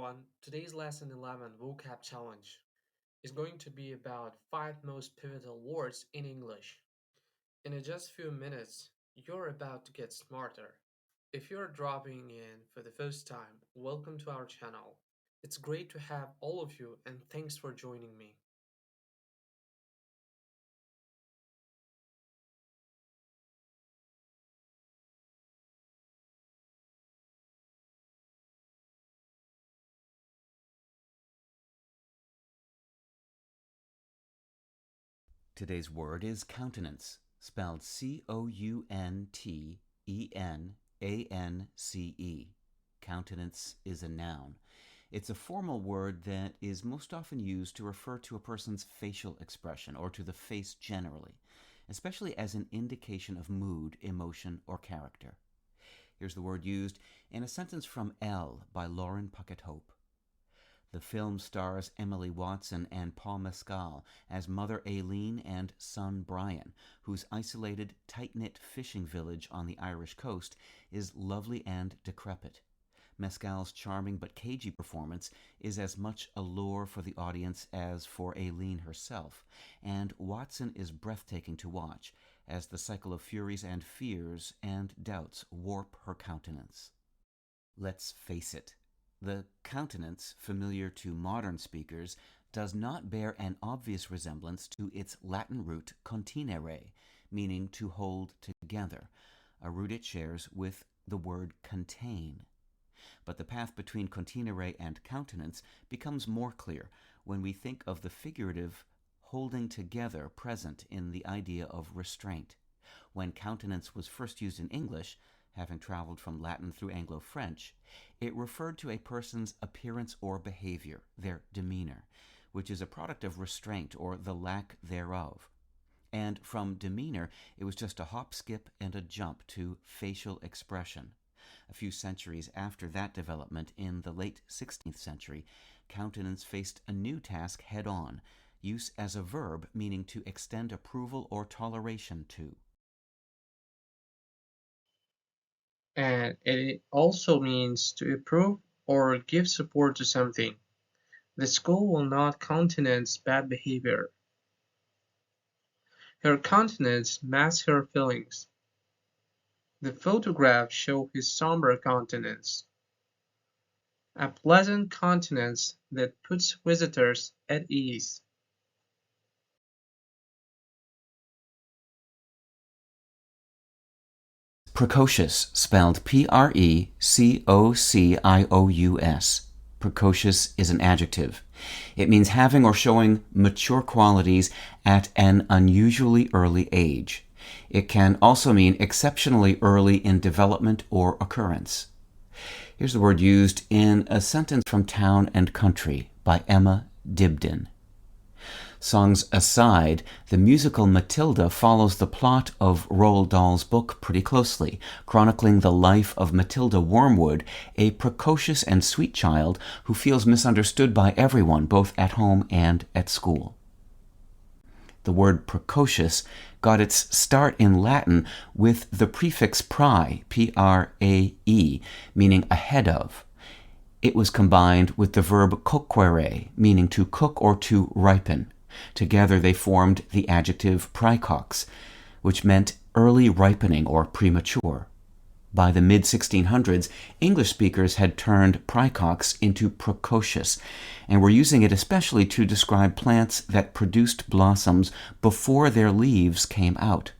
everyone. Today's lesson 11 vocab challenge is going to be about 5 most pivotal words in English. In just a few minutes, you're about to get smarter. If you're dropping in for the first time, welcome to our channel. It's great to have all of you and thanks for joining me. Today's word is countenance, spelled Countenance. Countenance is a noun. It's a formal word that is most often used to refer to a person's facial expression or to the face generally, especially as an indication of mood, emotion, or character. Here's the word used in a sentence from Elle by Lauren Puckett Hope. The film stars Emily Watson and Paul Mescal as Mother Aileen and son Brian, whose isolated, tight-knit fishing village on the Irish coast is lovely and decrepit. Mescal's charming but cagey performance is as much a lure for the audience as for Aileen herself, and Watson is breathtaking to watch as the cycle of furies and fears and doubts warp her countenance. Let's face it. The countenance, familiar to modern speakers, does not bear an obvious resemblance to its Latin root continere, meaning to hold together, a root it shares with the word contain. But the path between continere and countenance becomes more clear when we think of the figurative holding together present in the idea of restraint. When countenance was first used in English, having traveled from Latin through Anglo-French, it referred to a person's appearance or behavior, their demeanor, which is a product of restraint or the lack thereof. And from demeanor, it was just a hop, skip, and a jump to facial expression. A few centuries after that development, in the late 16th century, countenance faced a new task head-on, use as a verb meaning to extend approval or toleration to. And it also means to approve or give support to something. The school will not countenance bad behavior. Her countenance masks her feelings. The photographs show his somber countenance. A pleasant countenance that puts visitors at ease. Precocious, spelled Precocious. Precocious is an adjective. It means having or showing mature qualities at an unusually early age. It can also mean exceptionally early in development or occurrence. Here's the word used in a sentence from Town and Country by Emma Dibdin. Songs aside, the musical Matilda follows the plot of Roald Dahl's book pretty closely, chronicling the life of Matilda Wormwood, a precocious and sweet child who feels misunderstood by everyone, both at home and at school. The word precocious got its start in Latin with the prefix prae, P-R-A-E, meaning ahead of. It was combined with the verb coquere, meaning to cook or to ripen. Together they formed the adjective praecox, which meant early ripening or premature. By the mid-1600s, English speakers had turned praecox into precocious, and were using it especially to describe plants that produced blossoms before their leaves came out.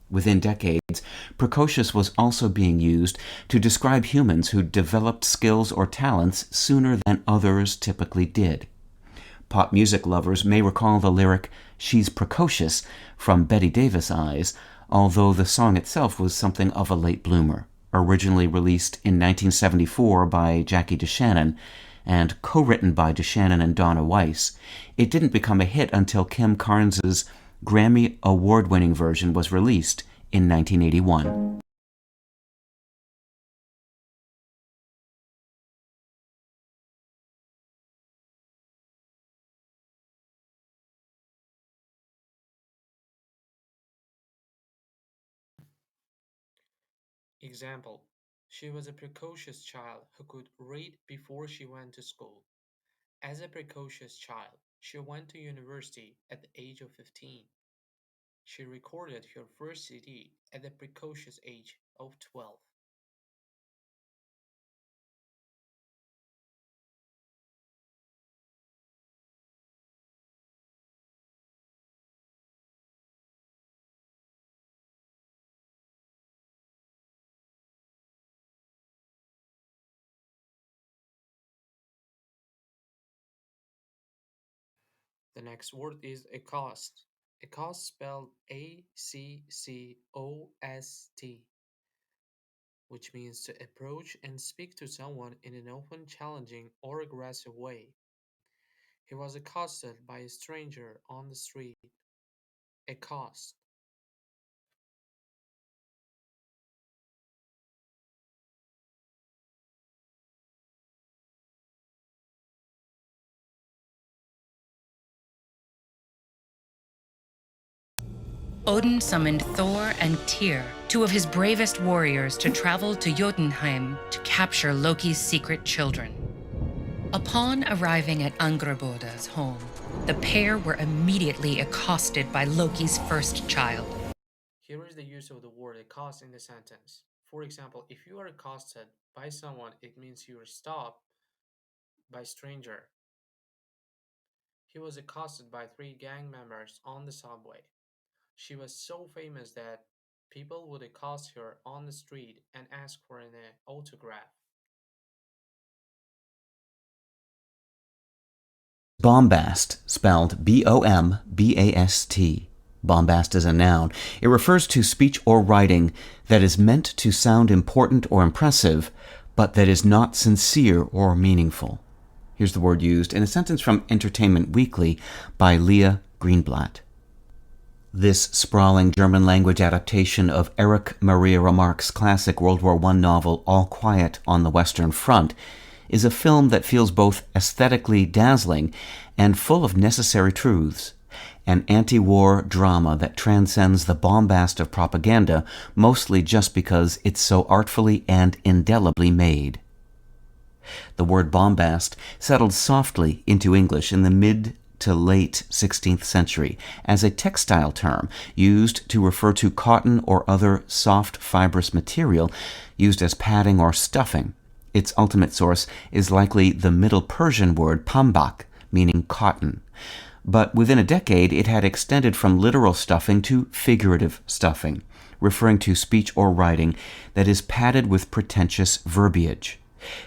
Within decades, precocious was also being used to describe humans who developed skills or talents sooner than others typically did. Pop music lovers may recall the lyric, "She's precocious," from Betty Davis' Eyes, although the song itself was something of a late bloomer. Originally released in 1974 by Jackie DeShannon and co-written by DeShannon and Donna Weiss, it didn't become a hit until Kim Carnes' Grammy Award-winning version was released in 1981. Example: She was a precocious child who could read before she went to school. As a precocious child, she went to university at the age of 15. She recorded her first CD at the precocious age of 12. The next word is ACCOST. ACCOST spelled ACCOST, which means to approach and speak to someone in an open, challenging, or aggressive way. He was accosted by a stranger on the street. Accost. Odin summoned Thor and Tyr, two of his bravest warriors, to travel to Jotunheim to capture Loki's secret children. Upon arriving at Angrboda's home, the pair were immediately accosted by Loki's first child. Here is the use of the word accost in the sentence. For example, if you are accosted by someone, it means you are stopped by stranger. He was accosted by three gang members on the subway. She was so famous that people would accost her on the street and ask for an autograph. Bombast, spelled B-O-M-B-A-S-T. Bombast is a noun. It refers to speech or writing that is meant to sound important or impressive, but that is not sincere or meaningful. Here's the word used in a sentence from Entertainment Weekly by Leah Greenblatt. This sprawling German-language adaptation of Erich Maria Remarque's classic World War I novel All Quiet on the Western Front is a film that feels both aesthetically dazzling and full of necessary truths, an anti-war drama that transcends the bombast of propaganda, mostly just because it's so artfully and indelibly made. The word bombast settled softly into English in the mid to late 16th century as a textile term used to refer to cotton or other soft fibrous material used as padding or stuffing. Its ultimate source is likely the Middle Persian word pambak, meaning cotton. But within a decade, it had extended from literal stuffing to figurative stuffing, referring to speech or writing that is padded with pretentious verbiage.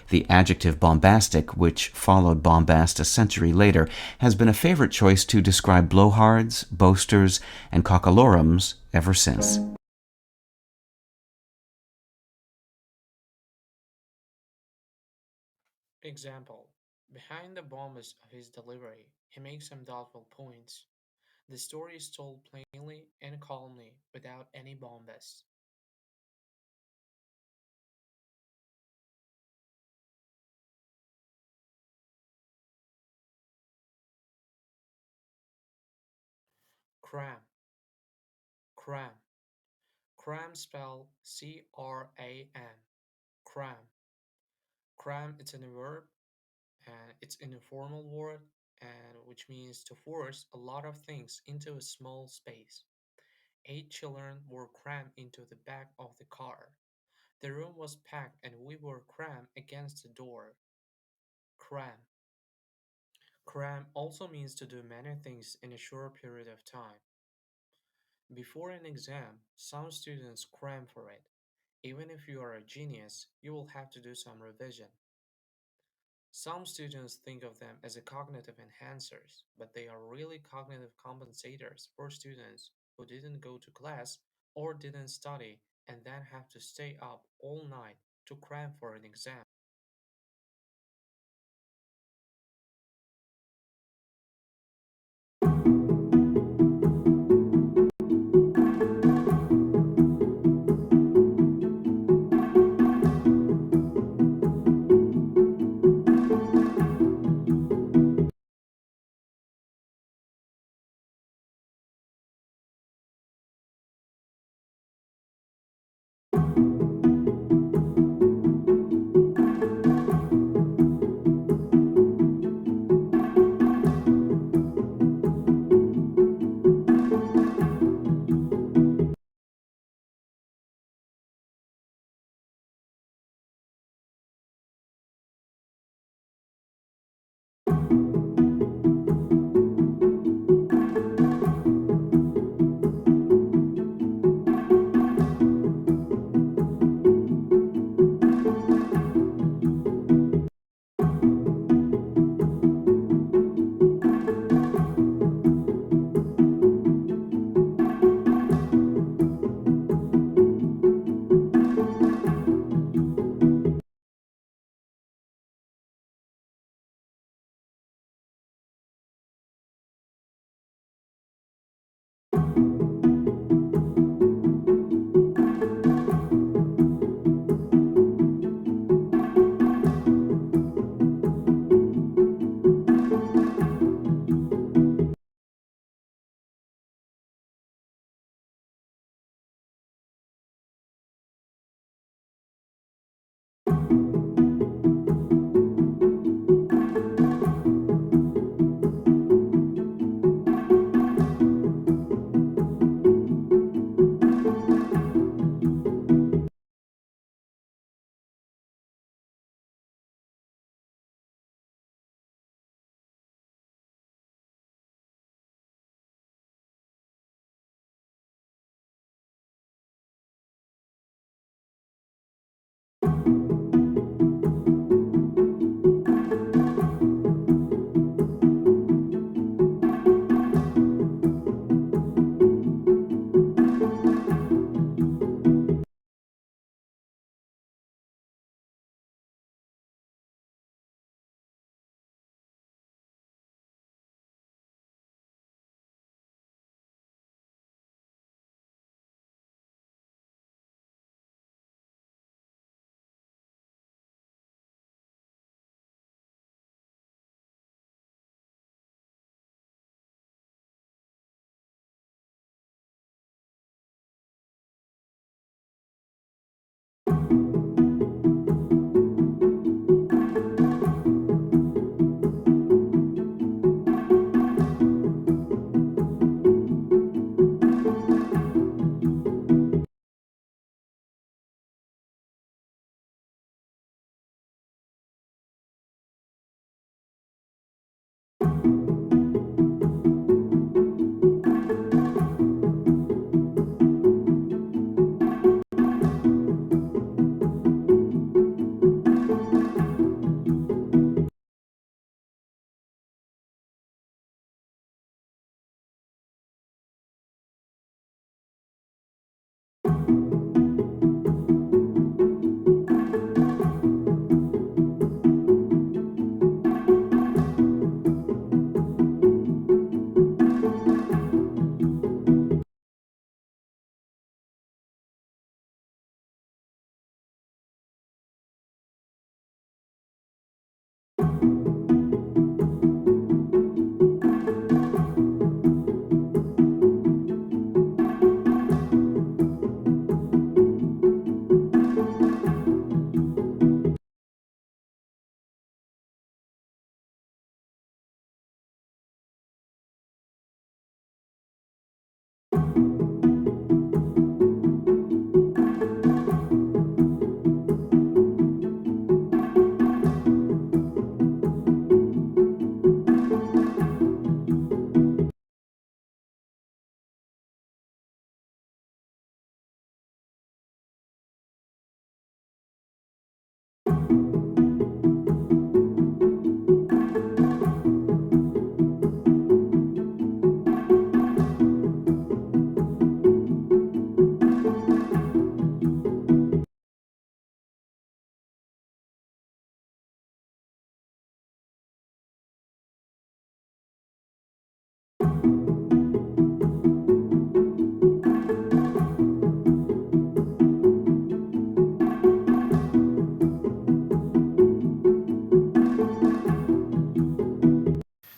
The adjective bombastic, which followed bombast a century later, has been a favorite choice to describe blowhards, boasters, and cockalorums ever since. Example: behind the bombast of his delivery, he makes some doubtful points. The story is told plainly and calmly without any bombast. CRAM. CRAM. CRAM spelled C-R-A-M. CRAM. CRAM, it's a verb and it's an informal word and which means to force a lot of things into a small space. 8 children were crammed into the back of the car. The room was packed and we were crammed against the door. Cram. Cram also means to do many things in a short period of time. Before an exam, some students cram for it. Even if you are a genius, you will have to do some revision. Some students think of them as a cognitive enhancers, but they are really cognitive compensators for students who didn't go to class or didn't study and then have to stay up all night to cram for an exam.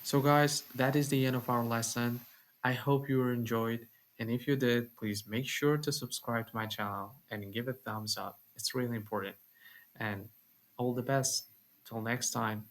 So, guys, that is the end of our lesson. I hope you enjoyed, and if you did, please make sure to subscribe to my channel and give a thumbs up. It's really important. And all the best. Till next time.